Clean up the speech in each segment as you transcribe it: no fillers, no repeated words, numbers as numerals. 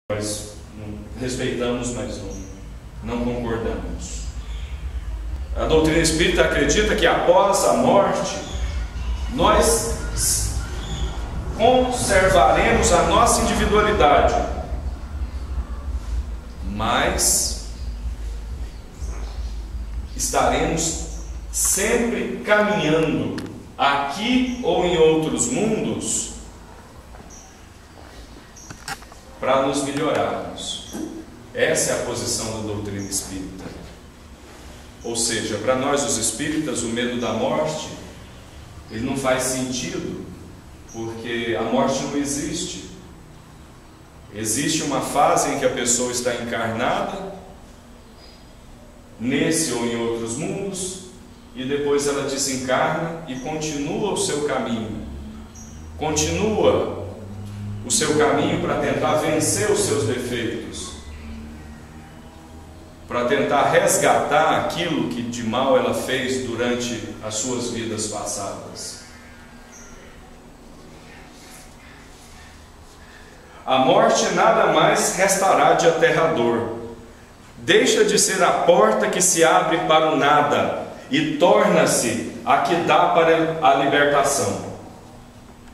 nós respeitamos, mas não concordamos. A doutrina espírita acredita que após a morte nós conservaremos a nossa individualidade, mas estaremos sempre caminhando aqui ou em outros mundos para nos melhorarmos. Essa é a posição da doutrina espírita. Ou seja, para nós os espíritas, o medo da morte, ele não faz sentido, porque a morte não existe. Existe uma fase em que a pessoa está encarnada, nesse ou em outros mundos, e depois ela desencarna e continua o seu caminho. Continua o seu caminho para tentar vencer os seus defeitos, para tentar resgatar aquilo que de mal ela fez durante as suas vidas passadas. A morte nada mais restará de aterrador. Deixa de ser a porta que se abre para o nada e torna-se a que dá para a libertação,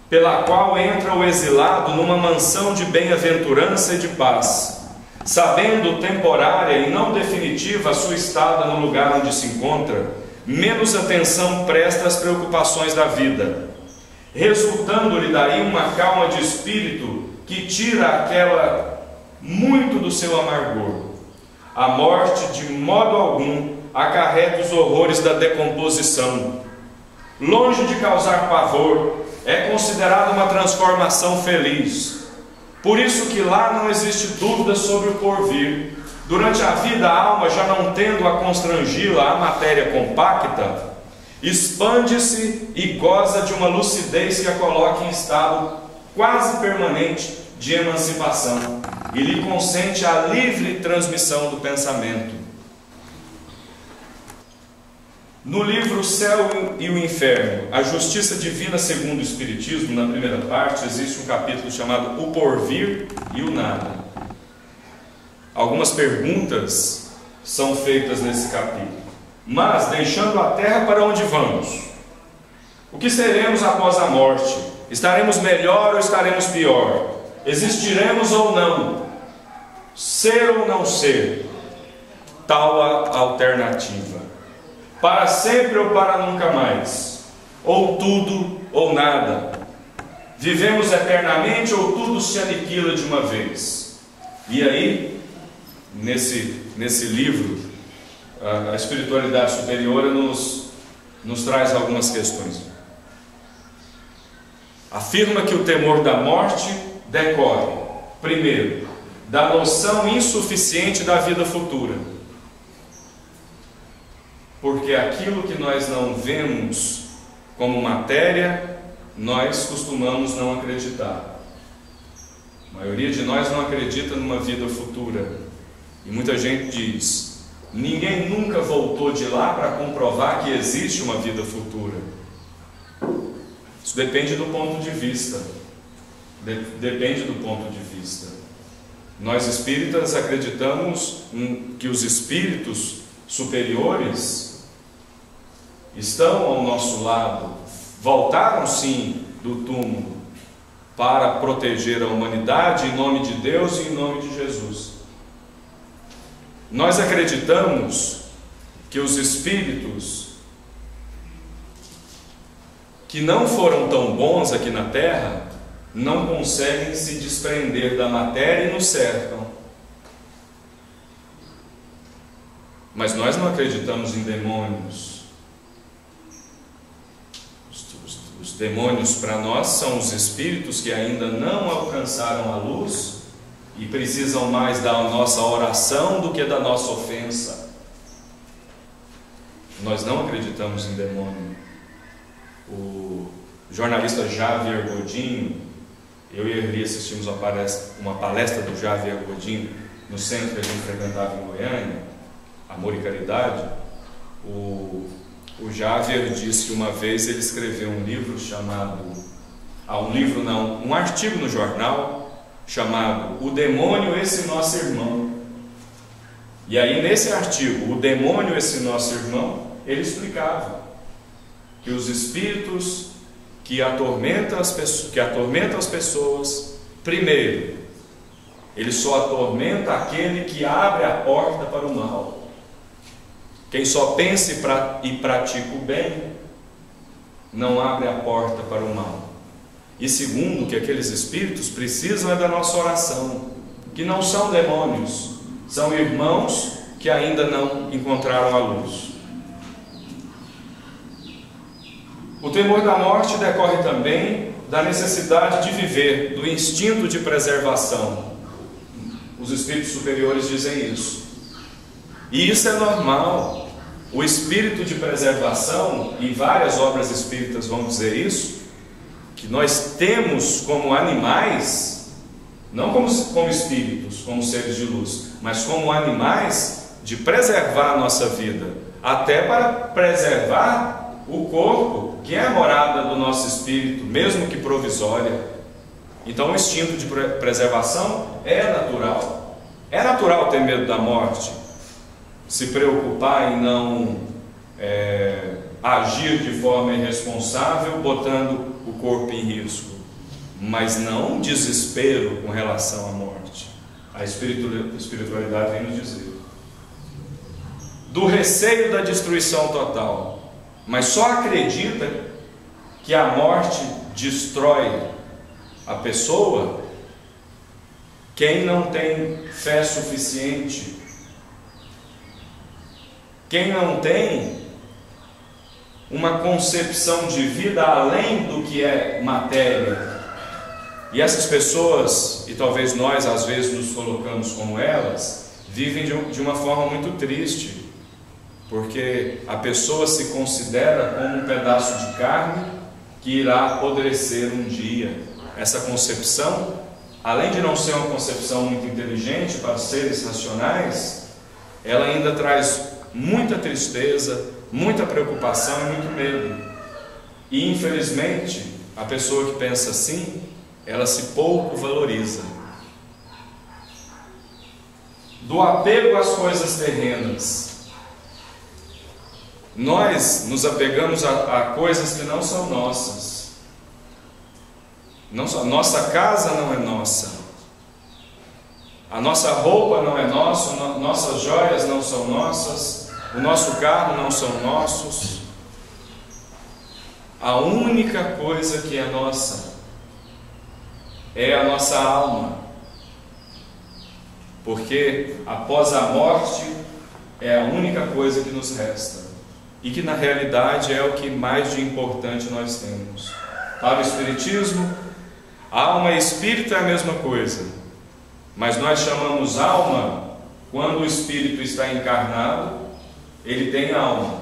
pela qual entra o exilado numa mansão de bem-aventurança e de paz, sabendo temporária e não definitiva a sua estada no lugar onde se encontra, menos atenção presta às preocupações da vida, resultando-lhe daí uma calma de espírito que tira aquela muito do seu amargor. A morte de modo algum acarreta os horrores da decomposição. Longe de causar pavor, é considerada uma transformação feliz. Por isso que lá não existe dúvida sobre o porvir. Durante a vida, a alma, já não tendo a constrangi-la a matéria compacta, expande-se e goza de uma lucidez que a coloca em estado quase permanente de emancipação e lhe consente a livre transmissão do pensamento. No livro O Céu e o Inferno, a Justiça Divina segundo o Espiritismo, na primeira parte, existe um capítulo chamado O Porvir e o Nada. Algumas perguntas são feitas nesse capítulo. Mas, deixando a terra, para onde vamos? O que seremos após a morte? Estaremos melhor ou estaremos pior? Existiremos ou não? Ser ou não ser? Tal a alternativa. Para sempre ou para nunca mais? Ou tudo ou nada? Vivemos eternamente ou tudo se aniquila de uma vez? E aí, nesse livro, a espiritualidade superior nos traz algumas questões. Afirma que o temor da morte decorre, primeiro, da noção insuficiente da vida futura. Porque aquilo que nós não vemos como matéria, nós costumamos não acreditar. A maioria de nós não acredita numa vida futura. E muita gente diz: ninguém nunca voltou de lá para comprovar que existe uma vida futura. Isso depende do ponto de vista. Depende do ponto de vista. Nós espíritas acreditamos que os espíritos superiores estão ao nosso lado, voltaram sim do túmulo para proteger a humanidade em nome de Deus e em nome de Jesus. Nós acreditamos que os espíritos que não foram tão bons aqui na Terra não conseguem se desprender da matéria e nos cercam. Mas nós não acreditamos em demônios. Os demônios para nós são os espíritos que ainda não alcançaram a luz e precisam mais da nossa oração do que da nossa ofensa. Nós não acreditamos em demônio. O jornalista Javier Godinho, eu e a Erli assistimos uma palestra do Javier Godinho no centro que a gente frequentava em Goiânia, Amor e Caridade. O Javier disse que uma vez ele escreveu um livro chamado... um artigo no jornal chamado O Demônio, Esse Nosso Irmão. E aí nesse artigo, O Demônio, Esse Nosso Irmão, ele explicava que os espíritos que atormentam as pessoas, primeiro, ele só atormenta aquele que abre a porta para o mal. Quem só pensa e pratica o bem, não abre a porta para o mal. E segundo, que aqueles espíritos precisam da nossa oração, que não são demônios, são irmãos que ainda não encontraram a luz. O temor da morte decorre também da necessidade de viver, do instinto de preservação. Os espíritos superiores dizem isso. E isso é normal. O espírito de preservação, e várias obras espíritas vão dizer isso, que nós temos como animais, não como espíritos, como seres de luz, mas como animais, de preservar a nossa vida, até para preservar o corpo, que é a morada do nosso espírito, mesmo que provisória. Então o instinto de preservação é natural. É natural ter medo da morte, se preocupar em não agir de forma irresponsável, botando o corpo em risco, mas não desespero com relação à morte. A espiritualidade vem nos dizer do receio da destruição total, mas só acredita que a morte destrói a pessoa quem não tem fé suficiente, quem não tem uma concepção de vida além do que é matéria. E essas pessoas, e talvez nós às vezes nos colocamos como elas, vivem de uma forma muito triste, porque a pessoa se considera como um pedaço de carne que irá apodrecer um dia. Essa concepção, além de não ser uma concepção muito inteligente para os seres racionais, ela ainda traz muita tristeza, muita preocupação e muito medo. E infelizmente, a pessoa que pensa assim, ela se pouco valoriza. Do apego às coisas terrenas, nós nos apegamos a coisas que não são nossas. Nossa casa não é nossa, a nossa roupa não é nossa, nossas joias não são nossas, o nosso carro não são nossos. A única coisa que é nossa é a nossa alma, porque após a morte é a única coisa que nos resta, e que na realidade é o que mais de importante nós temos. Para o Espiritismo, alma e espírito é a mesma coisa, mas nós chamamos alma quando o espírito está encarnado, ele tem alma.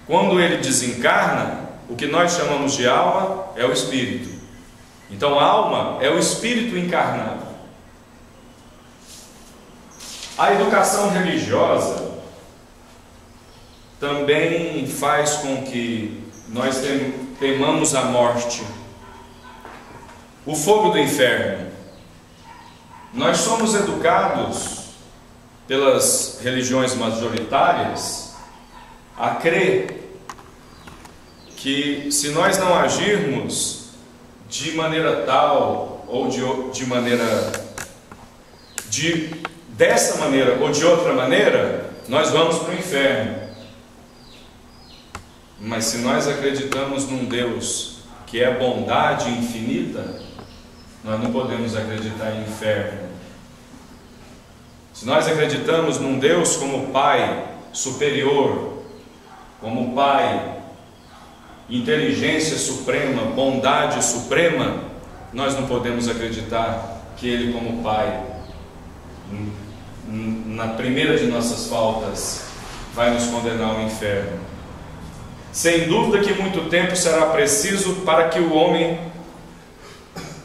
Quando ele desencarna, o que nós chamamos de alma é o espírito. Então alma é o espírito encarnado. A educação religiosa também faz com que nós temamos a morte. O fogo do inferno. Nós somos educados pelas religiões majoritárias a crer que se nós não agirmos de maneira tal ou dessa maneira ou de outra maneira, nós vamos para o inferno. Mas se nós acreditamos num Deus que é bondade infinita, nós não podemos acreditar em inferno. Se nós acreditamos num Deus como Pai superior, como Pai, inteligência suprema, bondade suprema, nós não podemos acreditar que Ele como Pai, na primeira de nossas faltas, vai nos condenar ao inferno. Sem dúvida que muito tempo será preciso para que o homem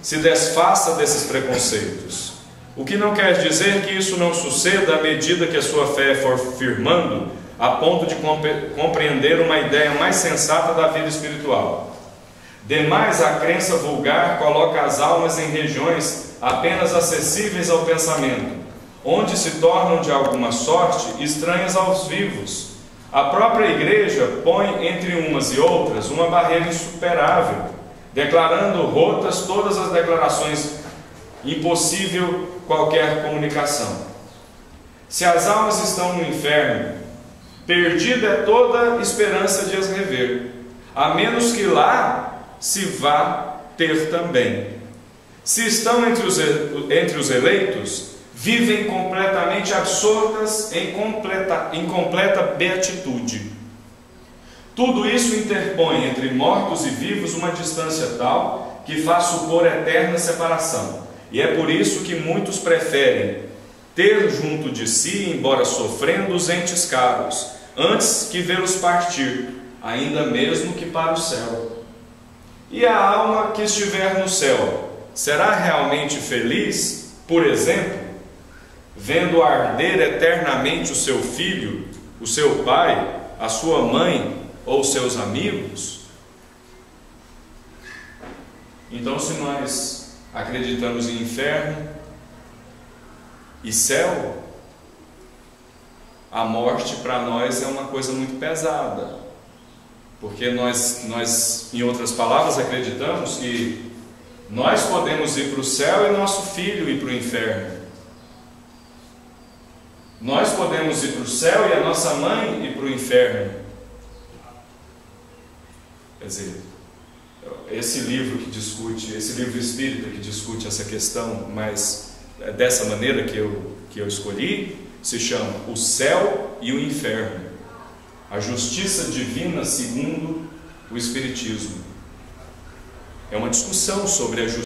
se desfaça desses preconceitos. O que não quer dizer que isso não suceda à medida que a sua fé for firmando, a ponto de compreender uma ideia mais sensata da vida espiritual. Demais, a crença vulgar coloca as almas em regiões apenas acessíveis ao pensamento, onde se tornam de alguma sorte estranhas aos vivos. A própria Igreja põe entre umas e outras uma barreira insuperável, declarando rotas todas as declarações, impossível qualquer comunicação. Se as almas estão no inferno, perdida é toda esperança de as rever, a menos que lá se vá ter também. Se estão entre os eleitos, vivem completamente absortas em completa beatitude. Tudo isso interpõe entre mortos e vivos uma distância tal que faz supor eterna separação. E é por isso que muitos preferem ter junto de si, embora sofrendo, os entes caros, antes que vê-los partir, ainda mesmo que para o céu. E a alma que estiver no céu, será realmente feliz, por exemplo, vendo arder eternamente o seu filho, o seu pai, a sua mãe ou seus amigos? Então, se nós acreditamos em inferno e céu, a morte para nós é uma coisa muito pesada, porque nós, em outras palavras, acreditamos que nós podemos ir para o céu e nosso filho ir para o inferno. Nós podemos ir para o céu e a nossa mãe ir para o inferno. Quer dizer, esse livro espírita que discute essa questão, mas dessa maneira que eu escolhi, se chama O Céu e o Inferno, a justiça divina segundo o Espiritismo. É uma discussão sobre a justiça